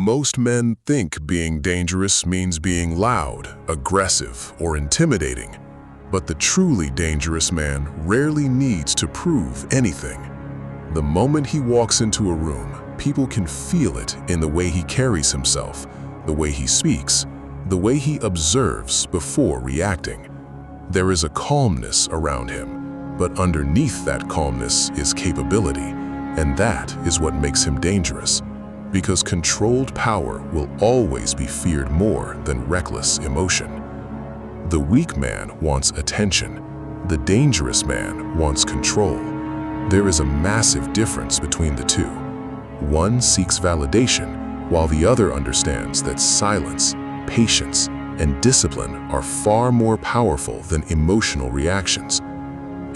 Most men think being dangerous means being loud, aggressive, or intimidating, but the truly dangerous man rarely needs to prove anything. The moment he walks into a room, people can feel it in the way he carries himself, the way he speaks, the way he observes before reacting. There is a calmness around him, but underneath that calmness is capability, and that is what makes him dangerous. Because controlled power will always be feared more than reckless emotion. The weak man wants attention. The dangerous man wants control. There is a massive difference between the two. One seeks validation, while the other understands that silence, patience, and discipline are far more powerful than emotional reactions.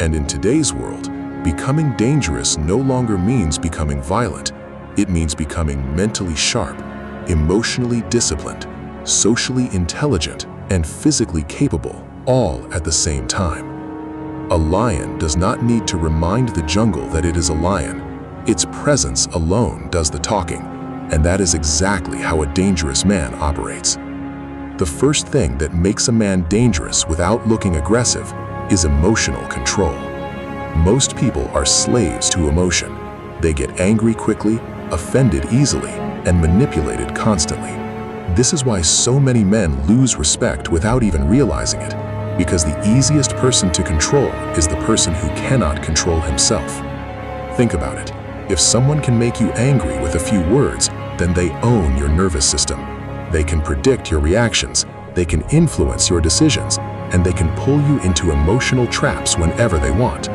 And in today's world, becoming dangerous no longer means becoming violent. It means becoming mentally sharp, emotionally disciplined, socially intelligent, and physically capable, all at the same time. A lion does not need to remind the jungle that it is a lion. Its presence alone does the talking, and that is exactly how a dangerous man operates. The first thing that makes a man dangerous without looking aggressive is emotional control. Most people are slaves to emotion. They get angry quickly, offended easily, and manipulated constantly. This is why so many men lose respect without even realizing it, because the easiest person to control is the person who cannot control himself. Think about it. If someone can make you angry with a few words, then they own your nervous system. They can predict your reactions, they can influence your decisions, and they can pull you into emotional traps whenever they want.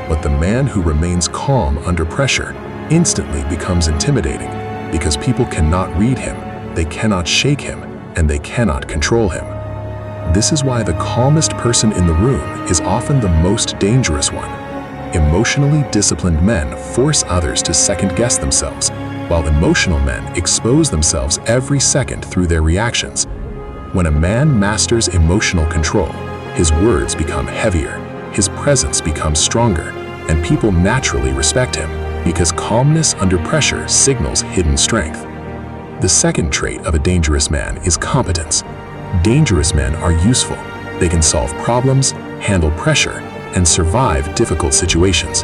But the man who remains calm under pressure instantly becomes intimidating because people cannot read him, they cannot shake him, and they cannot control him. This is why the calmest person in the room is often the most dangerous one. Emotionally disciplined men force others to second-guess themselves, while emotional men expose themselves every second through their reactions. When a man masters emotional control, his words become heavier, his presence becomes stronger, and people naturally respect him because calmness under pressure signals hidden strength. The second trait of a dangerous man is competence. Dangerous men are useful. They can solve problems, handle pressure, and survive difficult situations.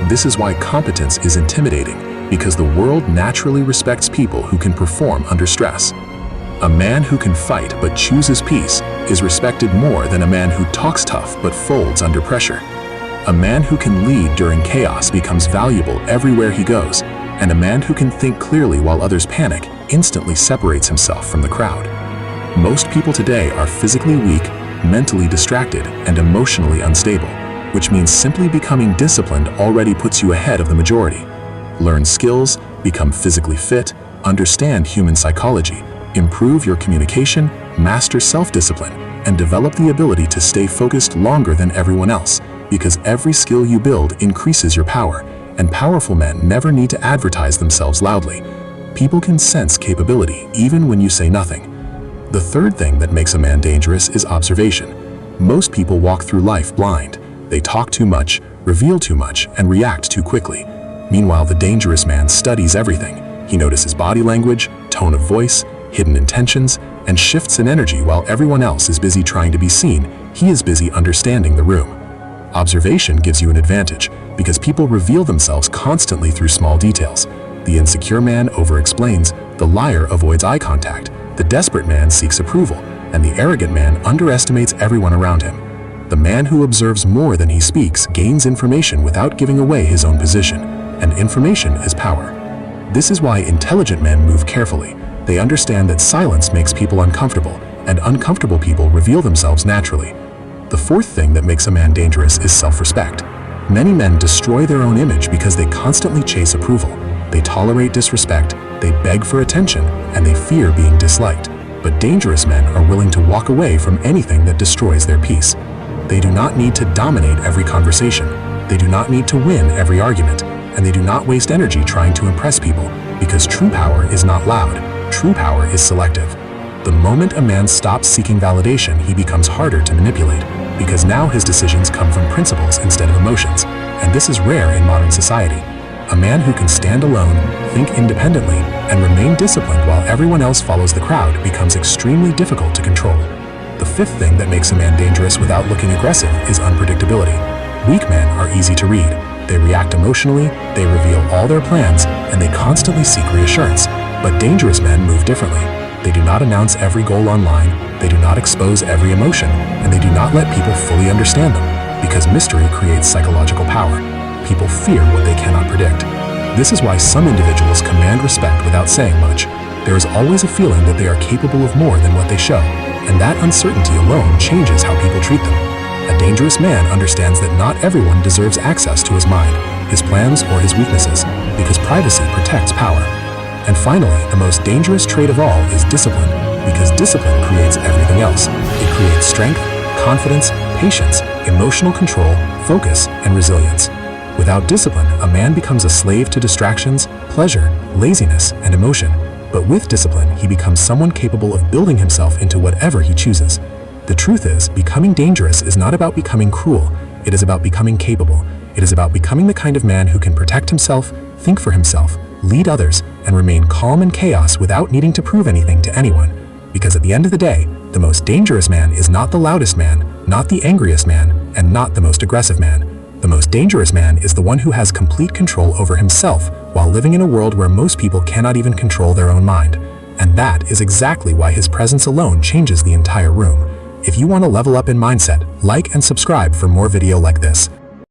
This is why competence is intimidating, because the world naturally respects people who can perform under stress. A man who can fight but chooses peace is respected more than a man who talks tough but folds under pressure. A man who can lead during chaos becomes valuable everywhere he goes, and a man who can think clearly while others panic instantly separates himself from the crowd. Most people today are physically weak, mentally distracted, and emotionally unstable, which means simply becoming disciplined already puts you ahead of the majority. Learn skills, become physically fit, understand human psychology, improve your communication, master self-discipline, and develop the ability to stay focused longer than everyone else, because every skill you build increases your power, and powerful men never need to advertise themselves loudly. People can sense capability even when you say nothing. The third thing that makes a man dangerous is observation. Most people walk through life blind. They talk too much, reveal too much, and react too quickly. Meanwhile, the dangerous man studies everything. He notices body language, tone of voice, hidden intentions, and shifts in energy. While everyone else is busy trying to be seen, he is busy understanding the room. Observation gives you an advantage because people reveal themselves constantly through small details. The insecure man over-explains, the liar avoids eye contact, the desperate man seeks approval, and the arrogant man underestimates everyone around him. The man who observes more than he speaks gains information without giving away his own position, and information is power. This is why intelligent men move carefully. They understand that silence makes people uncomfortable, and uncomfortable people reveal themselves naturally. The fourth thing that makes a man dangerous is self-respect. Many men destroy their own image because they constantly chase approval. They tolerate disrespect, they beg for attention, and they fear being disliked. But dangerous men are willing to walk away from anything that destroys their peace. They do not need to dominate every conversation. They do not need to win every argument, and they do not waste energy trying to impress people, because true power is not loud. True power is selective. The moment a man stops seeking validation, he becomes harder to manipulate, because now his decisions come from principles instead of emotions, and this is rare in modern society. A man who can stand alone, think independently, and remain disciplined while everyone else follows the crowd becomes extremely difficult to control. The fifth thing that makes a man dangerous without looking aggressive is unpredictability. Weak men are easy to read. They react emotionally, they reveal all their plans, and they constantly seek reassurance. But dangerous men move differently. They do not announce every goal online, they do not expose every emotion, and they do not let people fully understand them, because mystery creates psychological power. People fear what they cannot predict. This is why some individuals command respect without saying much. There is always a feeling that they are capable of more than what they show, and that uncertainty alone changes how people treat them. A dangerous man understands that not everyone deserves access to his mind, his plans, or his weaknesses, because privacy protects power. And finally, the most dangerous trait of all is discipline, because discipline creates everything else. It creates strength, confidence, patience, emotional control, focus, and resilience. Without discipline, a man becomes a slave to distractions, pleasure, laziness, and emotion. But with discipline, he becomes someone capable of building himself into whatever he chooses. The truth is, becoming dangerous is not about becoming cruel. It is about becoming capable. It is about becoming the kind of man who can protect himself, think for himself, lead others, and remain calm in chaos without needing to prove anything to anyone. Because at the end of the day, the most dangerous man is not the loudest man, not the angriest man, and not the most aggressive man. The most dangerous man is the one who has complete control over himself while living in a world where most people cannot even control their own mind. And that is exactly why his presence alone changes the entire room. If you want to level up in mindset, like and subscribe for more video like this.